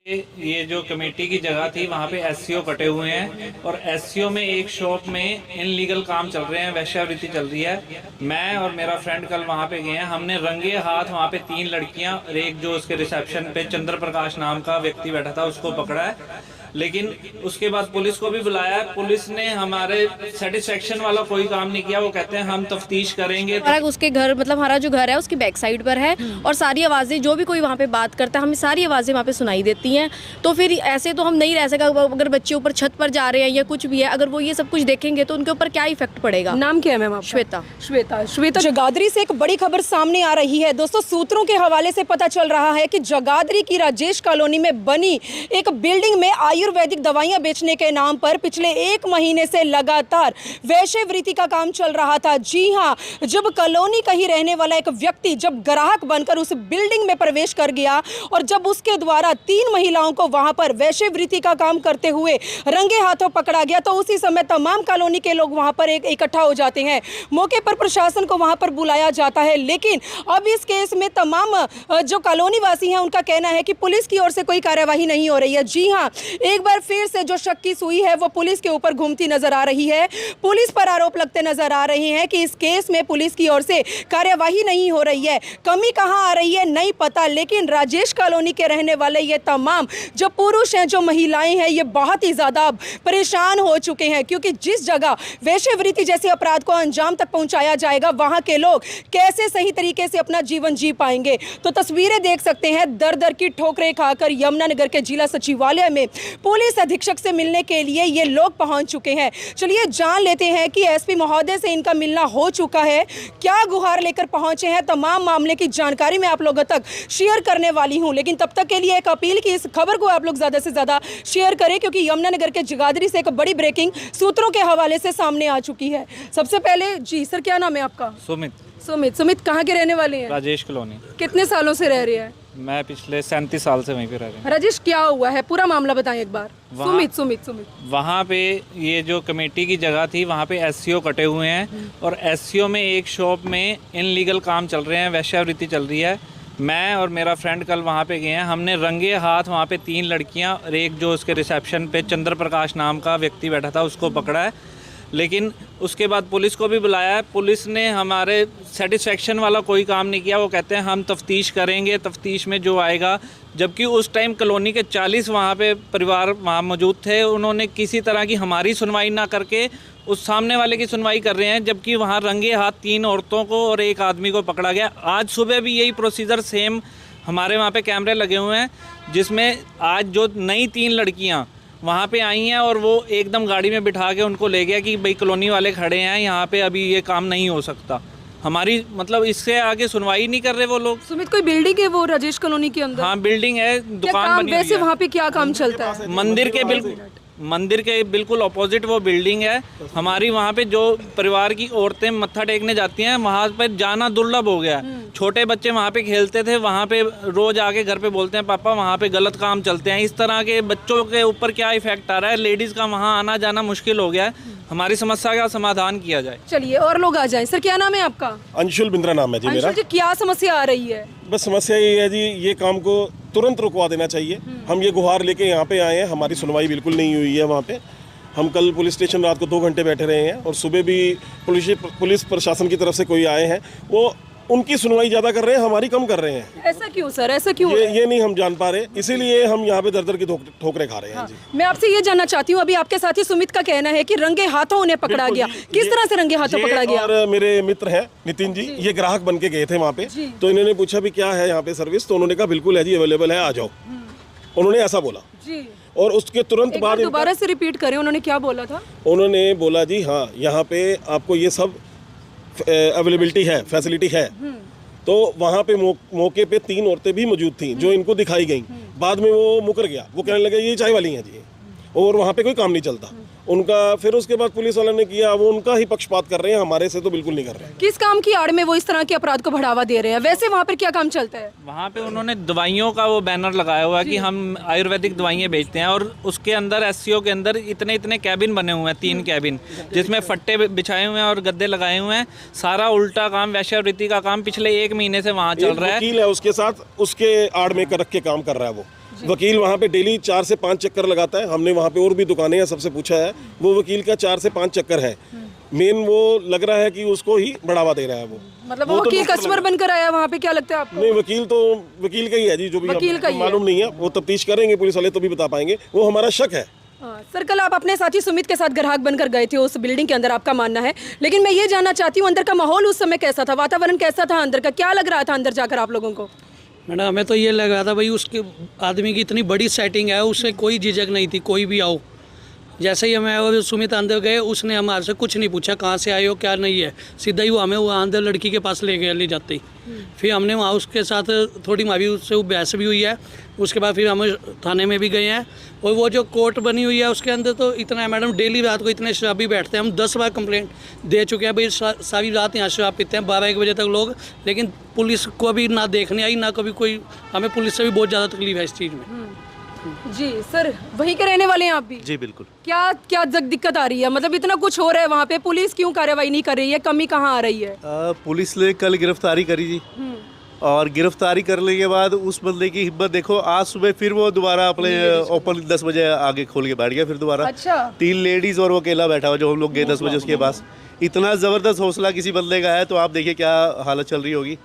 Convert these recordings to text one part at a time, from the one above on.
ये जो कमेटी की जगह थी वहाँ पे एससीओ कटे हुए हैं और एससीओ में एक शॉप में इनलीगल काम चल रहे हैं, वेश्यावृत्ति चल रही है। मैं और मेरा फ्रेंड कल वहाँ पे गए हैं। हमने रंगे हाथ वहाँ पे 3 लड़कियां और एक जो उसके रिसेप्शन पे चंद्र प्रकाश नाम का व्यक्ति बैठा था उसको पकड़ा है। लेकिन उसके बाद पुलिस को भी बुलाया है। पुलिस ने हमारे सेटिस्फेक्शन वाला कोई काम नहीं किया। वो कहते हैं हम तफ्तीश करेंगे। उसके घर मतलब हमारा जो घर है उसकी बैक साइड पर है और सारी आवाज़ें जो भी कोई वहाँ पे बात करता है हमें सारी आवाज़ें वहाँ पे सुनाई देती हैं। तो फिर ऐसे तो हम नहीं रह सका। अगर बच्चे ऊपर छत पर जा रहे हैं या कुछ भी है, अगर वो ये सब कुछ देखेंगे तो उनके ऊपर क्या इफेक्ट पड़ेगा। नाम क्या है मैम आपका? श्वेता। श्वेता जगाधरी से एक बड़ी खबर सामने आ रही है। दोस्तों, सूत्रों के हवाले से पता चल रहा है कि जगाधरी की राजेश कॉलोनी में बनी एक बिल्डिंग में आयुर्वेदिक दवाइयां बेचने के नाम पर पिछले 1 महीने से लगातार वेश्यावृत्ति का काम चल रहा था। जी हां, जब कॉलोनी का ही रहने वाला एक व्यक्ति जब ग्राहक बनकर उस बिल्डिंग में प्रवेश कर गया और जब उसके द्वारा 3 महिलाओं को वहां पर वेश्यावृत्ति का काम करते हुए रंगे हाथों पकड़ा गया, तो उसी समय तमाम कॉलोनी के लोग वहां पर इकट्ठा हो जाते हैं। मौके पर प्रशासन को वहां पर बुलाया जाता है, लेकिन अब इस केस में तमाम जो कॉलोनी वासी हैं उनका कहना है कि पुलिस की ओर से कोई कार्यवाही नहीं हो रही है। जी हां, एक बार फिर से जो शक की सुई है वो पुलिस के ऊपर घूमती नजर आ रही है। पुलिस पर आरोप लगते नजर आ रहे हैं कि इस केस में पुलिस की ओर से कार्यवाही नहीं हो रही है। कमी कहां आ रही है नहीं पता, लेकिन राजेश कॉलोनी के रहने वाले ये तमाम जो पुरुष हैं, जो महिलाएं हैं, ये बहुत ही ज्यादा परेशान हो चुके हैं, क्योंकि जिस जगह वेश्यावृत्ति जैसे अपराध को अंजाम तक पहुंचाया जाएगा वहां के लोग कैसे सही तरीके से अपना जीवन जी पाएंगे। तो तस्वीरें देख सकते हैं, दर दर की ठोकरें खाकर यमुनानगर के जिला सचिवालय में पुलिस अधीक्षक से मिलने के लिए ये लोग पहुंच चुके हैं। चलिए जान लेते हैं कि एसपी महोदय से इनका मिलना हो चुका है, क्या गुहार लेकर पहुंचे हैं। तमाम मामले की जानकारी मैं आप लोगों तक शेयर करने वाली हूं, लेकिन तब तक के लिए एक अपील कि इस खबर को आप लोग ज्यादा से ज्यादा शेयर करें, क्योंकि यमुनानगर के जगाधरी से एक बड़ी ब्रेकिंग सूत्रों के हवाले से सामने आ चुकी है। सबसे पहले जी सर, क्या नाम है आपका? सुमित कहाँ के रहने वाले हैं? राजेश कॉलोनी। कितने सालों से रह रहे हैं? मैं पिछले 37 साल से वहीं पे रह रहा हूँ। राजेश, क्या हुआ है, पूरा मामला बताएं एक बार। सुमित वहाँ पे ये जो कमेटी की जगह थी वहाँ पे एससीओ कटे हुए हैं और एससीओ में एक शॉप में इनलीगल काम चल रहे हैं, वेश्यावृत्ति चल रही है। मैं और मेरा फ्रेंड कल वहाँ पे गए हैं। हमने रंगे हाथ वहाँ पे 3 लड़कियाँ और एक जो उसके रिसेप्शन पे चंद्र प्रकाश नाम का व्यक्ति बैठा था उसको पकड़ा है। लेकिन उसके बाद पुलिस को भी बुलाया है। पुलिस ने हमारे सेटिस्फेक्शन वाला कोई काम नहीं किया। वो कहते हैं हम तफ्तीश करेंगे, तफ्तीश में जो आएगा। जबकि उस टाइम कॉलोनी के 40 वहाँ पे परिवार वहाँ मौजूद थे। उन्होंने किसी तरह की हमारी सुनवाई ना करके उस सामने वाले की सुनवाई कर रहे हैं, जबकि वहाँ रंगे हाथ 3 औरतों को और 1 आदमी को पकड़ा गया। आज सुबह भी यही प्रोसीजर सेम, हमारे वहाँ पे कैमरे लगे हुए हैं, जिसमें आज जो नई 3 लड़कियाँ वहाँ पे आई हैं और वो एकदम गाड़ी में बिठा के उनको ले गया कि भाई कॉलोनी वाले खड़े हैं यहाँ पे, अभी ये काम नहीं हो सकता। हमारी मतलब इससे आगे सुनवाई नहीं कर रहे वो लोग। सुमित, कोई बिल्डिंग है वो राजेश कॉलोनी के अंदर? हाँ, बिल्डिंग है, दुकान बनी हुई है। वैसे वहाँ पे क्या काम चलता है? मंदिर के बिल्कुल ऑपोजिट वो बिल्डिंग है। हमारी वहाँ पे जो परिवार की औरतें मत्था टेकने जाती हैं वहाँ पे जाना दुर्लभ हो गया। छोटे बच्चे वहाँ पे खेलते थे, वहाँ पे रोज आके घर पे बोलते हैं पापा वहाँ पे गलत काम चलते हैं। इस तरह के बच्चों के ऊपर क्या इफेक्ट आ रहा है, लेडीज़ का वहाँ आना जाना मुश्किल हो गया है। हमारी समस्या का समाधान किया जाए। चलिए और लोग आ जाएं। सर, क्या नाम है आपका? अंशुल बिंद्रा नाम है जी मेरा। जी, क्या समस्या आ रही है? बस समस्या ये है जी, ये काम को तुरंत रुकवा देना चाहिए। हम ये गुहार लेके यहाँ पे आए हैं, हमारी सुनवाई बिल्कुल नहीं हुई है वहाँ पे। हम कल पुलिस स्टेशन रात को 2 घंटे बैठे रहे हैं और सुबह भी पुलिस प्रशासन की तरफ से कोई आए हैं, वो उनकी सुनवाई ज़्यादा कर रहे हैं, हमारी कम कर रहे हैं। ऐसा क्यों सर, ऐसा क्यों? ये नहीं हम जान पा रहे, इसीलिए हम यहाँ पे दर दर की ठोकरें खा रहे हैं। जी, मैं आपसे ये जानना चाहती हूँ, अभी आपके साथी सुमित का कहना है कि रंगे हाथों उन्हें पकड़ा गया। किस तरह से रंगे हाथों पकड़ा गया? और मेरे मित्र हैं नितिन जी, ये ग्राहक बन के गए थे वहाँ पे, तो इन्होंने पूछा भी क्या है यहाँ पे सर्विस, तो उन्होंने कहा बिल्कुल है जी, अवेलेबल है, आ जाओ। उन्होंने ऐसा बोला जी, और उसके तुरंत बाद दोबारा से रिपीट करें, उन्होंने क्या बोला था? उन्होंने बोला जी हाँ, यहाँ पे आपको ये सब अवेलेबिलिटी है, फैसिलिटी है। तो वहाँ पे मौके पे 3 औरतें भी मौजूद थीं जो इनको दिखाई गई। बाद में वो मुकर गया, वो कहने लगे ये चाय वाली हैं जी, और वहाँ पे कोई काम नहीं चलता उनका। फिर उसके बाद पुलिस वालों ने किया, वो उनका ही पक्षपात कर रहे हैं, हमारे से तो बिल्कुल नहीं कर रहे हैं। किस काम की आड़ में वो इस तरह के अपराध को बढ़ावा दे रहे हैं? वैसे वहाँ पर क्या काम चलता है? वहाँ पे उन्होंने दवाइयों का वो बैनर लगाया हुआ है कि हम आयुर्वेदिक दवाइयाँ बेचते हैं, और उसके अंदर एससीओ के अंदर इतने इतने कैबिन बने हुए हैं, 3 कैबिन, जिसमें फट्टे बिछाए हुए हैं और गद्दे लगाए हुए हैं। सारा उल्टा काम, वेश्यावृत्ति का काम पिछले 1 महीने से वहाँ चल रहा है। वकील है उसके साथ, उसके आड़ में रख के काम कर रहा है वो। वकील वहाँ पे डेली 4 से 5 चक्कर लगाता है। हमने वहाँ पे और भी दुकानें हैं, सबसे पूछा है, वो वकील का 4 से 5 चक्कर है। मेन वो लग रहा है कि उसको ही बढ़ावा दे रहा है वो। मतलब वो वकील कस्टमर बनकर आया वहाँ पे, क्या लगता है आपको? नहीं, वकील तो वकील का ही है जी, जो भी वकील का ही है। मालूम नहीं है, वो तफ्तीश करेंगे पुलिस वाले तो भी बता पाएंगे, वो हमारा शक है। सर, कल आप अपने साथी सुमित के साथ ग्राहक बनकर गए थे उस बिल्डिंग के अंदर, आपका मानना है, लेकिन मैं ये जानना चाहती हूँ अंदर का माहौल उस समय कैसा था, वातावरण कैसा था अंदर का, क्या लग रहा था अंदर जाकर आप लोगों को? मैडम हमें तो ये लग रहा था भाई उसके आदमी की इतनी बड़ी सेटिंग है, उससे कोई झिझक नहीं थी, कोई भी आओ। जैसे ही हमें और सुमित अंदर गए, उसने हमारे से कुछ नहीं पूछा कहाँ से आए हो क्या नहीं है, सीधा ही वो हमें वहाँ अंदर लड़की के पास ले जाते ही। फिर हमने वहाँ उसके साथ थोड़ी मावी उससे बहस भी हुई है। उसके बाद फिर हम थाने में भी गए हैं। और वो जो कोर्ट बनी हुई है उसके अंदर तो इतना है मैडम, डेली रात को इतने शराबी बैठते हैं। हम 10 बार कंप्लेंट दे चुके हैं भाई, सारी रात यहाँ शराब पीते हैं 12-1 बजे तक लोग, लेकिन पुलिस को भी ना देखने आई ना कभी कोई। हमें पुलिस से भी बहुत ज़्यादा तकलीफ है इस चीज़ में। जी सर, वहीं के रहने वाले हैं आप भी? जी बिल्कुल। क्या क्या दिक्कत आ रही है, मतलब इतना कुछ हो रहा है वहाँ पे, पुलिस क्यों कार्रवाई नहीं कर रही है, कमी कहाँ आ रही है? पुलिस ने कल गिरफ्तारी करी जी, और गिरफ्तारी करने के बाद उस बंदे की हिम्मत देखो, आज सुबह फिर वो दोबारा अपने ओपन 10 बजे आगे खोल के बैठ गया फिर दोबारा। अच्छा। 3 लेडीज और वो अकेला बैठा हुआ, जो हम लोग गए 10 बजे उसके पास। इतना ज़बरदस्त हौसला किसी बंदे का है तो आप देखिए क्या हालत चल रही होगी।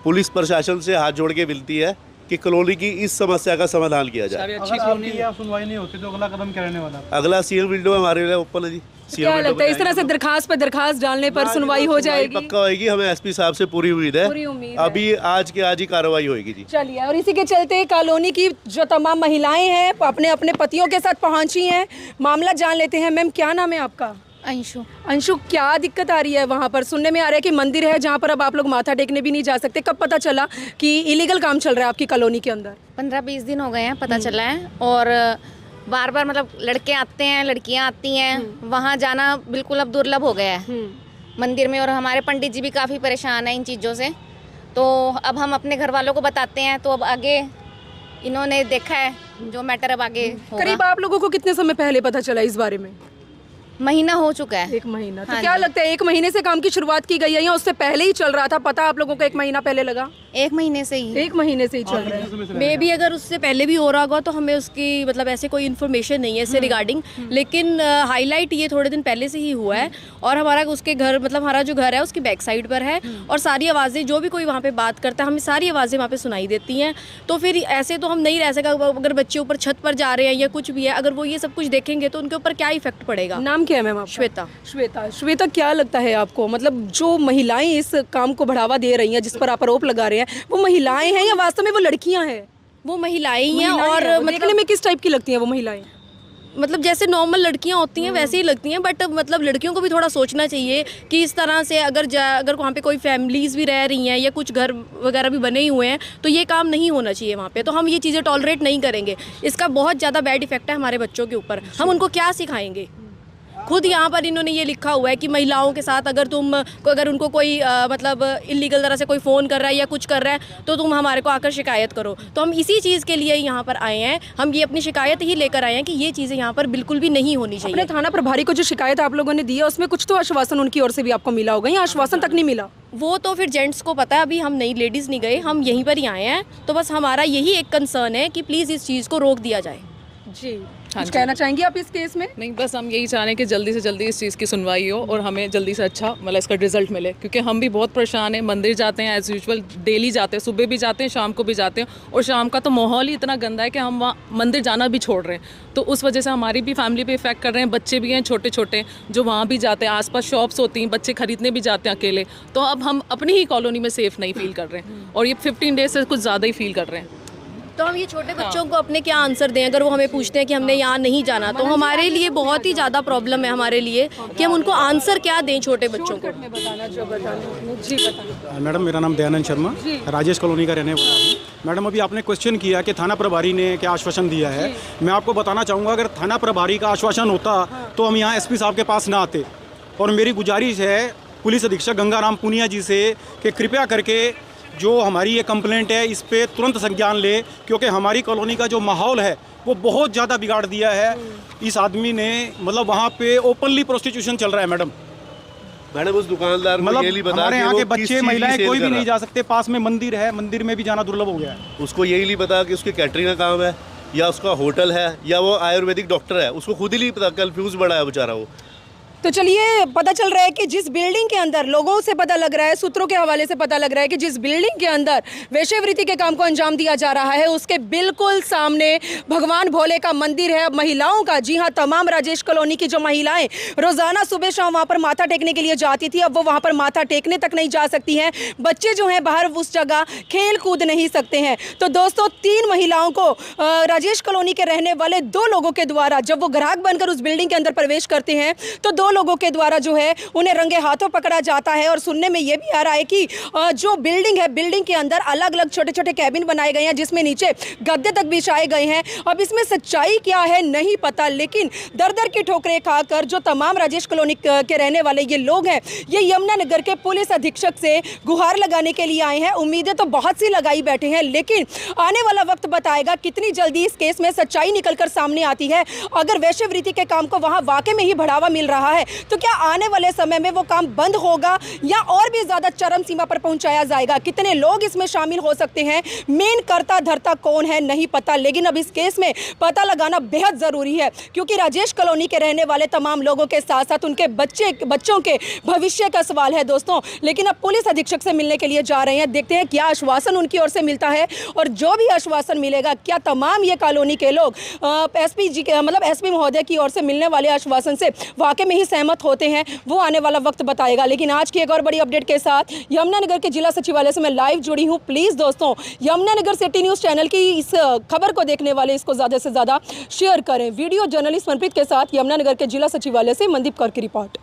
पुलिस प्रशासन से हाथ जोड़ के विनती है कि कॉलोनी की इस समस्या का समाधान किया जाए। सुनवाई नहीं होती तो अगला कदम क्या रहने वाला? अगला सीएम विंडो हमारे लिए ओपन है जी। क्या लगता है इस तरह से दरखास्त पे दरखास्त डालने पर सुनवाई हो जाएगी? पक्का होगी, हमें एसपी साहब से पूरी उम्मीद है। पूरी उम्मीद है। अभी आज के आज ही कार्रवाई होगी जी। चलिए, और इसी के चलते कॉलोनी की जो तमाम महिलाएं हैं अपने अपने पतियों के साथ पहुंची हैं, मामला जान लेते हैं। मैम, क्या नाम है आपका? अंशु। अंशु, क्या दिक्कत आ रही है वहाँ पर? सुनने में आ रहा है कि मंदिर है जहाँ पर अब आप लोग माथा टेकने भी नहीं जा सकते। कब पता चला कि इलीगल काम चल रहा है आपकी कॉलोनी के अंदर? 15-20 दिन हो गए हैं, पता चला है। और बार बार मतलब लड़के आते हैं, लड़कियां आती हैं, वहाँ जाना बिल्कुल अब दुर्लभ हो गया है मंदिर में। और हमारे पंडित जी भी काफ़ी परेशान हैं इन चीज़ों से। तो अब हम अपने घर वालों को बताते हैं, तो अब आगे इन्होंने देखा है जो मैटर, अब आगे होगा। करीब आप लोगों को कितने समय पहले पता चला इस बारे में? महीना हो चुका है। 1 महीना। तो हाँ क्या जी। लगता है 1 महीने से काम की शुरुआत की गई है या उससे पहले ही चल रहा था? पता आप लोगों को 1 महीना पहले लगा? 1 महीने से ही। 1 महीने से ही चल रहा है। मे भी अगर उससे पहले भी हो रहा होगा तो हमें उसकी मतलब ऐसे कोई इन्फॉर्मेशन नहीं है इससे रिगार्डिंग, लेकिन हाईलाइट ये थोड़े दिन पहले से ही हुआ है। और हमारा उसके घर मतलब हमारा जो घर है उसकी बैक साइड पर है, और सारी आवाज़ें जो भी कोई वहाँ पे बात करता है हमें सारी आवाज़ें वहाँ पे सुनाई देती हैं। तो फिर ऐसे तो हम नहीं रह सका, अगर बच्चे ऊपर छत पर जा रहे हैं या कुछ भी है, अगर वो ये सब कुछ देखेंगे तो उनके ऊपर क्या इफेक्ट पड़ेगा। नाम क्या है मैम आपका? श्वेता। श्वेता, क्या लगता है आपको, मतलब जो महिलाएं इस काम को बढ़ावा दे रही हैं, जिस पर आप आरोप लगा रहे हैं, वो महिलाएं हैं या वास्तव में वो लड़कियां हैं? वो महिलाएं ही हैं। और देखने मतलब में किस टाइप की लगती हैं वो महिलाएं? मतलब जैसे नॉर्मल लड़कियां होती हैं वैसे ही लगती हैं, बट मतलब लड़कियों को भी थोड़ा सोचना चाहिए कि इस तरह से अगर वहाँ पे कोई फैमिलीज भी रह रही हैं या कुछ घर वगैरह भी बने ही हुए हैं तो ये काम नहीं होना चाहिए वहाँ पे। तो हम ये चीज़ें टॉलरेट नहीं करेंगे। इसका बहुत ज़्यादा बैड इफेक्ट है हमारे बच्चों के ऊपर। हम उनको क्या सिखाएंगे? खुद यहाँ पर इन्होंने ये लिखा हुआ है कि महिलाओं के साथ अगर उनको कोई मतलब इलीगल तरह से कोई फ़ोन कर रहा है या कुछ कर रहा है तो तुम हमारे को आकर शिकायत करो। तो हम इसी चीज़ के लिए यहाँ पर आए हैं। हम ये अपनी शिकायत ही लेकर आए हैं कि ये चीज़ें यहाँ पर बिल्कुल भी नहीं होनी चाहिए। अपने थाना प्रभारी को जो शिकायत आप लोगों ने दी है उसमें कुछ तो आश्वासन उनकी ओर से भी आपको मिला होगा या आश्वासन तक नहीं मिला? वो तो फिर जेंट्स को पता है, अभी हम नई लेडीज़ नहीं गए, हम यहीं पर ही आए हैं। तो बस हमारा यही एक कंसर्न है कि प्लीज़ इस चीज़ को रोक दिया जाए। जी, कुछ कहना चाहेंगे आप इस केस में? नहीं, बस हम यही चाह रहे हैं कि जल्दी से जल्दी इस चीज़ की सुनवाई हो और हमें जल्दी से अच्छा मतलब इसका रिजल्ट मिले, क्योंकि हम भी बहुत परेशान हैं। मंदिर जाते हैं एज़ यूजुअल, डेली जाते हैं, सुबह भी जाते हैं, शाम को भी जाते हैं, और शाम का तो माहौल ही इतना गंदा है कि हम वहाँ मंदिर जाना भी छोड़ रहे हैं। तो उस वजह से हमारी भी फैमिली पे इफेक्ट कर रहे हैं। बच्चे भी हैं छोटे छोटे जो वहाँ भी जाते हैं, आसपास शॉप्स होती हैं, बच्चे खरीदने भी जाते हैं अकेले। तो अब हम अपनी ही कॉलोनी में सेफ़ नहीं फील कर रहे हैं, और ये 15 डेज से कुछ ज़्यादा ही फील कर रहे हैं। तो हम ये छोटे बच्चों को अपने क्या आंसर दें? अगर वो हमें पूछते हैं कि हमने यहाँ नहीं जाना, तो हमारे लिए बहुत ही ज़्यादा प्रॉब्लम है हमारे लिए कि हम उनको आंसर क्या दें छोटे बच्चों को। मैडम, मेरा नाम दयानंद शर्मा, राजेश कॉलोनी का रहने वाला हूँ। मैडम, अभी आपने क्वेश्चन किया कि थाना प्रभारी ने क्या आश्वासन दिया है। मैं आपको बताना चाहूँगा, अगर थाना प्रभारी का आश्वासन होता तो हम यहाँ एसपी साहब के पास ना आते। और मेरी गुजारिश है पुलिस अधीक्षक गंगाराम पुनिया जी से कि कृपया करके जो हमारी ये कंप्लेंट है इस पे तुरंत संज्ञान ले, क्योंकि हमारी कॉलोनी का जो माहौल है वो बहुत ज़्यादा बिगाड़ दिया है इस आदमी ने। मतलब वहाँ पे ओपनली प्रोस्टिट्यूशन चल रहा है मैडम। उस दुकानदार को ये नहीं मतलब बता हमारे कि यहाँ वो के किस बच्चे चीज़ की महिलाएं सेल कोई कर भी रहा नहीं जा सकते। पास में मंदिर है, मंदिर में भी जाना दुर्लभ हो गया है। उसको यही नहीं पता कि उसके कैटरिंग का काम है, या उसका होटल है या वो आयुर्वेदिक डॉक्टर है, उसको खुद ही नहीं पता, कंफ्यूज बड़ा है बेचारा वो। तो चलिए पता चल रहा है कि जिस बिल्डिंग के अंदर, लोगों से पता लग रहा है, सूत्रों के हवाले से पता लग रहा है कि जिस बिल्डिंग के अंदर वेश्यावृत्ति के काम को अंजाम दिया जा रहा है उसके बिल्कुल सामने भगवान भोले का मंदिर है, महिलाओं का। जी हाँ, तमाम राजेश कॉलोनी की जो महिलाएं रोजाना सुबह शाम वहां पर माथा टेकने के लिए जाती थी, अब वो वहां पर माथा टेकने तक नहीं जा सकती हैं। बच्चे जो हैं बाहर उस जगह खेल कूद नहीं सकते हैं। तो दोस्तों 3 महिलाओं को राजेश कॉलोनी के रहने वाले 2 लोगों के द्वारा, जब वो ग्राहक बनकर उस बिल्डिंग के अंदर प्रवेश करते हैं तो 2 लोगों के द्वारा जो है उन्हें रंगे हाथों पकड़ा जाता है। और सुनने में ये भी आ रहा है कि जो बिल्डिंग है, बिल्डिंग के अंदर अलग अलग छोटे छोटे कैबिन बनाए गए हैं जिसमें नीचे गद्दे तक बिछाए गए हैं। अब इसमें सच्चाई क्या है नहीं पता, लेकिन दर दर की ठोकरें खाकर जो तमाम राजेश कॉलोनी के रहने वाले ये लोग हैं, ये यमुनानगर के पुलिस अधीक्षक से गुहार लगाने के लिए आए हैं। उम्मीदें तो बहुत सी लगाई बैठे हैं, लेकिन आने वाला वक्त बताएगा कितनी जल्दी इस केस में सच्चाई निकलकर सामने आती है। अगर वेश्यावृत्ति के काम को वहां वाकई में ही बढ़ावा मिल रहा है तो क्या आने वाले समय में वो काम बंद होगा या और भी ज्यादा चरम सीमा पर पहुंचाया जाएगा? कितने लोग इसमें शामिल हो सकते हैं, मेन करता धरता कौन है नहीं पता, लेकिन अब इस केस में पता लगाना बेहद जरूरी है, क्योंकि राजेश कॉलोनी के रहने वाले तमाम लोगों के साथ साथ उनके बच्चों के भविष्य का सवाल है दोस्तों। लेकिन अब पुलिस अधीक्षक से मिलने के लिए जा रहे हैं, देखते हैं क्या आश्वासन उनकी ओर से मिलता है, और जो भी आश्वासन मिलेगा क्या तमाम ये कॉलोनी के लोग एसपी जी के मतलब एसपी महोदय की ओर से मिलने वाले आश्वासन से वाकई में ही सहमत होते हैं, वो आने वाला वक्त बताएगा। लेकिन आज की एक और बड़ी अपडेट के साथ यमुनानगर के जिला सचिवालय से मैं लाइव जुड़ी हूं। प्लीज दोस्तों, यमुनानगर सिटी न्यूज़ चैनल की इस खबर को देखने वाले इसको ज़्यादा से ज़्यादा शेयर करें। वीडियो जर्नलिस्ट मनप्रीत के साथ यमुनानगर के जिला सचिवालय से मनदीप कौर की रिपोर्ट।